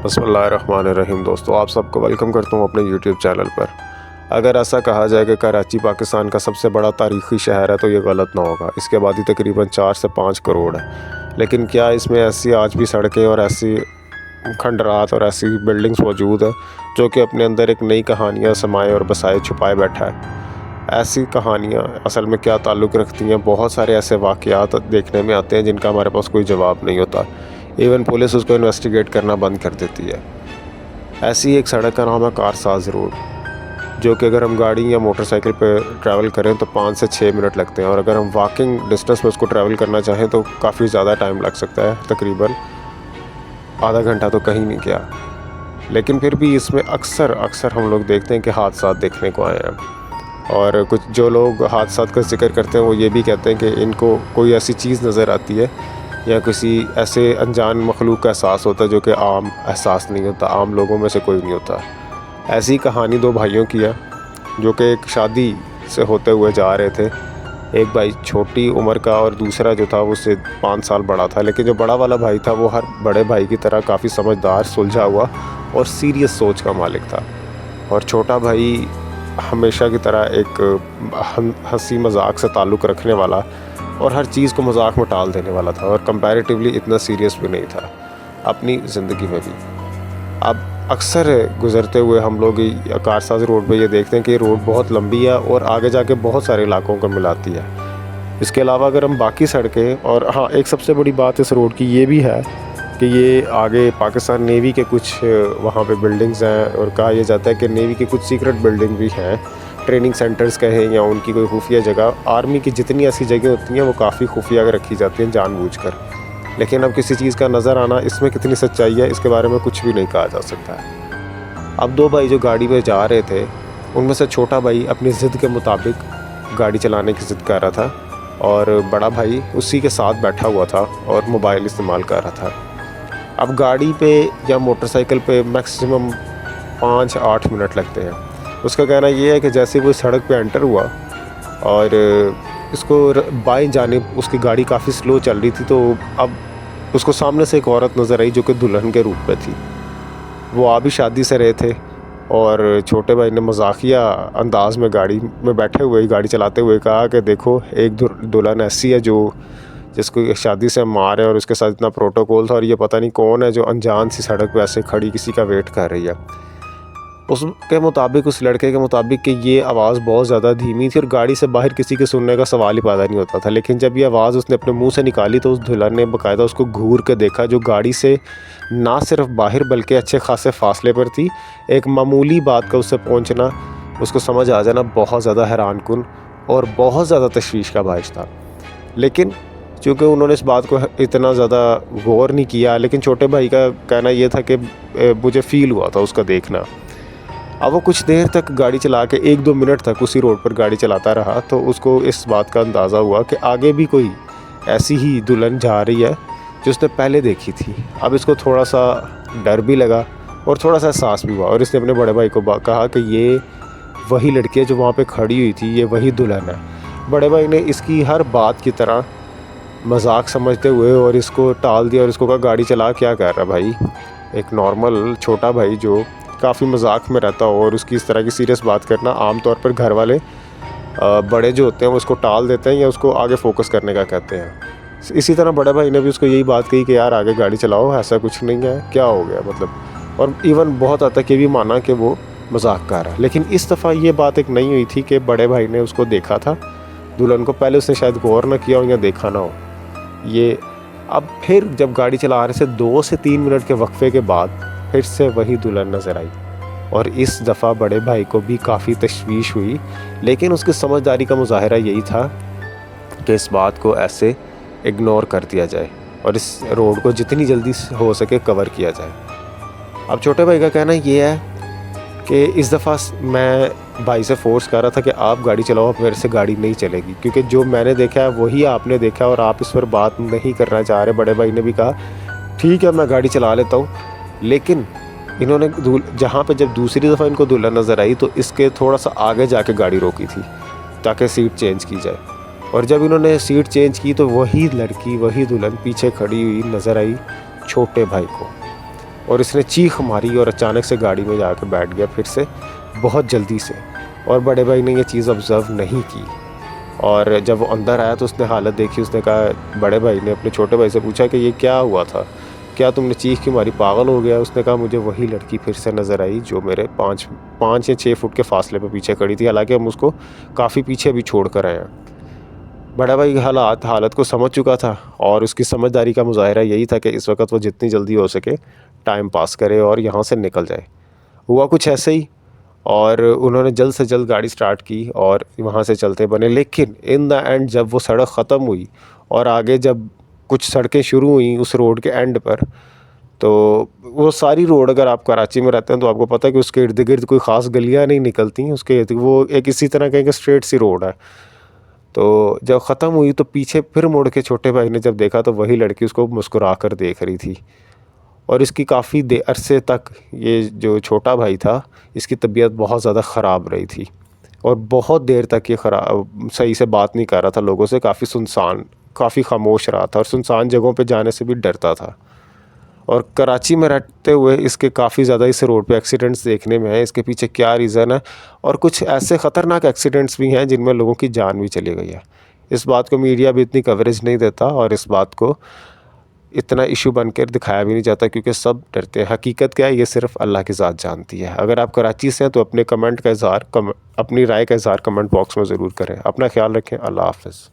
बिस्मिल्लाहिर्रहमानिर्रहीम। दोस्तों, आप सबको वेलकम करता हूँ अपने यूट्यूब चैनल पर। अगर ऐसा कहा जाए कि कराची पाकिस्तान का सबसे बड़ा तारीख़ी शहर है तो ये गलत ना होगा। इसकी आबादी तकरीबन 4 से 5 करोड़ है। लेकिन क्या इसमें ऐसी आज भी सड़कें और ऐसी खंडरात और ऐसी बिल्डिंग्स मौजूद हैं जो कि अपने अंदर एक नई कहानियाँ समाये और बसाए छुपाए बैठा है। ऐसी कहानियाँ असल में क्या ताल्लुक़ रखती हैं? बहुत सारे ऐसे वाक़यात देखने में आते हैं जिनका हमारे पास कोई जवाब नहीं होता। इवन पुलिस उसको इन्वेस्टिगेट करना बंद कर देती है। ऐसी एक सड़क का नाम है कारसाज रोड, जो कि अगर हम गाड़ी या मोटरसाइकिल पे ट्रैवल करें तो 5 से 6 मिनट लगते हैं, और अगर हम वॉकिंग डिस्टेंस में उसको ट्रैवल करना चाहें तो काफ़ी ज़्यादा टाइम लग सकता है, तकरीबन आधा घंटा तो कहीं नहीं गया। लेकिन फिर भी इसमें अक्सर हम लोग देखते हैं कि हादसा देखने को आए हैं, और कुछ जो लोग हादसा का जिक्र करते हैं वो ये भी कहते हैं कि इनको कोई ऐसी चीज़ नज़र आती है या किसी ऐसे अनजान मखलूक का एहसास होता है जो कि आम एहसास नहीं होता, आम लोगों में से कोई नहीं होता। ऐसी कहानी 2 भाइयों की है जो कि एक शादी से होते हुए जा रहे थे। एक भाई छोटी उम्र का और दूसरा जो था वो उससे 5 साल बड़ा था। लेकिन जो बड़ा वाला भाई था वो हर बड़े भाई की तरह काफ़ी समझदार, सुलझा हुआ और सीरियस सोच का मालिक था, और छोटा भाई हमेशा की तरह एक हंसी मजाक से ताल्लुक़ रखने वाला और हर चीज़ को मजाक में टाल देने वाला था, और कंपैरेटिवली इतना सीरियस भी नहीं था अपनी ज़िंदगी में भी। अब अक्सर गुज़रते हुए हम लोग कारसाज रोड पे ये देखते हैं कि ये रोड बहुत लंबी है और आगे जाके बहुत सारे इलाकों को मिलाती है। इसके अलावा अगर हम बाकी सड़कें, और हाँ, एक सबसे बड़ी बात इस रोड की ये भी है कि ये आगे पाकिस्तान नेवी के कुछ वहाँ पे बिल्डिंग्स हैं, और कहा यह जाता है कि नेवी की कुछ सीक्रेट बिल्डिंग भी हैं, ट्रेनिंग सेंटर्स कहें या उनकी कोई खुफिया जगह। आर्मी की जितनी ऐसी जगह होती हैं वो काफ़ी खुफिया रखी जाती हैं जानबूझकर। लेकिन अब किसी चीज़ का नज़र आना, इसमें कितनी सच्चाई है इसके बारे में कुछ भी नहीं कहा जा सकता है। अब 2 भाई जो गाड़ी में जा रहे थे, उनमें से छोटा भाई अपनी ज़िद के मुताबिक गाड़ी चलाने की ज़िद कर रहा था, और बड़ा भाई उसी के साथ बैठा हुआ था और मोबाइल इस्तेमाल कर रहा था। अब गाड़ी पे या मोटरसाइकिल पे मैक्सिमम 5-8 मिनट लगते हैं। उसका कहना ये है कि जैसे वो सड़क पे एंटर हुआ और इसको बाएं जानिब उसकी गाड़ी काफ़ी स्लो चल रही थी, तो अब उसको सामने से एक औरत नज़र आई जो कि दुल्हन के रूप में थी। वो आ भी शादी से रहे थे, और छोटे भाई ने मजाकिया अंदाज में गाड़ी में बैठे हुए गाड़ी चलाते हुए कहा कि देखो, एक दुल्हन ऐसी है जो जिसको शादी से हम आ रहे हैं, और उसके साथ इतना प्रोटोकॉल था, और ये पता नहीं कौन है जो अनजान सी सड़क पे ऐसे खड़ी किसी का वेट कर रही है। उसके मुताबिक, उस लड़के के मुताबिक, कि ये आवाज़ बहुत ज़्यादा धीमी थी और गाड़ी से बाहर किसी के सुनने का सवाल ही पैदा नहीं होता था। लेकिन जब ये आवाज़ उसने अपने मुंह से निकाली तो उस दुल्हन ने बाकायदा उसको घूर के देखा, जो गाड़ी से ना सिर्फ बाहर बल्कि अच्छे खासे फासले पर थी। एक मामूली बात का उससे पहुँचना, उसको समझ आ जाना बहुत ज़्यादा हैरानकुन और बहुत ज़्यादा तशवीश का बाइश था। लेकिन चूँकि उन्होंने इस बात को इतना ज़्यादा गौर नहीं किया, लेकिन छोटे भाई का कहना यह था कि मुझे फ़ील हुआ था उसका देखना। अब वो कुछ देर तक गाड़ी चला के 1-2 मिनट तक उसी रोड पर गाड़ी चलाता रहा, तो उसको इस बात का अंदाज़ा हुआ कि आगे भी कोई ऐसी ही दुल्हन जा रही है जो उसने पहले देखी थी। अब इसको थोड़ा सा डर भी लगा और थोड़ा सा एहसास भी हुआ, और इसने अपने बड़े भाई को कहा कि ये वही लड़की है जो वहाँ पे खड़ी हुई थी, ये वही दुल्हन है। बड़े भाई ने इसकी हर बात की तरह मजाक समझते हुए और इसको टाल दिया, और इसको कहा, गाड़ी चला, क्या कर रहा भाई। एक नॉर्मल छोटा भाई जो काफ़ी मजाक में रहता हो, और उसकी इस तरह की सीरियस बात करना आमतौर पर घर वाले बड़े जो होते हैं वो उसको टाल देते हैं या उसको आगे फोकस करने का कहते हैं। इसी तरह बड़े भाई ने भी उसको यही बात कही कि यार आगे गाड़ी चलाओ, ऐसा कुछ नहीं है, क्या हो गया मतलब। और इवन बहुत हद तक ये भी माना कि वो मजाक कर रहा है। लेकिन इस दफ़ा ये बात एक नहीं हुई थी कि बड़े भाई ने उसको देखा था दुल्हन को, पहले उसने शायद गौर ना किया हो या देखा ना हो ये। अब फिर जब गाड़ी चला रहे थे 2 से 3 मिनट के वक्फे के बाद फिर से वही दुल्हन नज़र आई, और इस दफ़ा बड़े भाई को भी काफ़ी तशवीश हुई। लेकिन उसकी समझदारी का मुजाहरा यही था कि इस बात को ऐसे इग्नोर कर दिया जाए और इस रोड को जितनी जल्दी हो सके कवर किया जाए। अब छोटे भाई का कहना ये है कि इस दफ़ा मैं भाई से फोर्स कर रहा था कि आप गाड़ी चलाओ, अब मेरे से गाड़ी नहीं चलेगी, क्योंकि जो मैंने देखा है वही आपने देखा और आप इस पर बात नहीं करना चाह रहे। बड़े भाई ने भी कहा ठीक है, मैं गाड़ी चला लेता हूँ। लेकिन इन्होंने जहाँ पे जब दूसरी दफ़ा इनको दुल्हन नज़र आई तो इसके थोड़ा सा आगे जाके गाड़ी रोकी थी ताकि सीट चेंज की जाए, और जब इन्होंने सीट चेंज की तो वही लड़की, वही दुल्हन पीछे खड़ी हुई नज़र आई छोटे भाई को। और इसने चीख मारी और अचानक से गाड़ी में जाकर बैठ गया फिर से बहुत जल्दी से। और बड़े भाई ने ये चीज़ ऑब्ज़र्व नहीं की और जब वो अंदर आया तो उसने हालत देखी। उसने कहा, बड़े भाई ने अपने छोटे भाई से पूछा कि ये क्या हुआ था, क्या तुमने चीख क्यों मारी, पागल हो गया? उसने कहा, मुझे वही लड़की फिर से नज़र आई जो मेरे 5 या 6 फुट के फासले पर पीछे खड़ी थी। हालांकि हम उसको काफ़ी पीछे भी छोड़ कर आए हैं। बड़ा भाई हालत को समझ चुका था और उसकी समझदारी का मुजाहिरा यही था कि इस वक्त वो जितनी जल्दी हो सके टाइम पास करे और यहाँ से निकल जाए। हुआ कुछ ऐसे ही और उन्होंने जल्द से जल्द गाड़ी स्टार्ट की और वहाँ से चलते बने। लेकिन इन द एंड जब वो सड़क ख़त्म हुई और आगे जब कुछ सड़कें शुरू हुई उस रोड के एंड पर, तो वो सारी रोड, अगर आप कराची में रहते हैं तो आपको पता है कि उसके इर्द गिर्द कोई ख़ास गलियाँ नहीं निकलती। उसके वो एक इसी तरह का एक स्ट्रेट सी रोड है। तो जब ख़त्म हुई तो पीछे फिर मुड़ के छोटे भाई ने जब देखा तो वही लड़की उसको मुस्कुरा कर देख रही थी। और इसकी काफ़ी अरसे तक, ये जो छोटा भाई था, इसकी तबीयत बहुत ज़्यादा ख़राब रही थी और बहुत देर तक ये सही से बात नहीं कर रहा था लोगों से। काफ़ी खामोश रहा था और सुनसान जगहों पे जाने से भी डरता था। और कराची में रहते हुए इसके काफ़ी ज़्यादा इस रोड पे एक्सीडेंट्स देखने में है। इसके पीछे क्या रीज़न है, और कुछ ऐसे ख़तरनाक एक्सीडेंट्स भी हैं जिनमें लोगों की जान भी चली गई है। इस बात को मीडिया भी इतनी कवरेज नहीं देता और इस बात को इतना इशू बनकर दिखाया भी नहीं जाता क्योंकि सब डरते हैं। हकीकत क्या है ये सिर्फ अल्लाह की ज़ात जानती है। अगर आप कराची से हैं तो अपने अपनी राय का इज़हार कमेंट बॉक्स में ज़रूर करें। अपना ख्याल रखें। अल्लाह हाफ़िज़।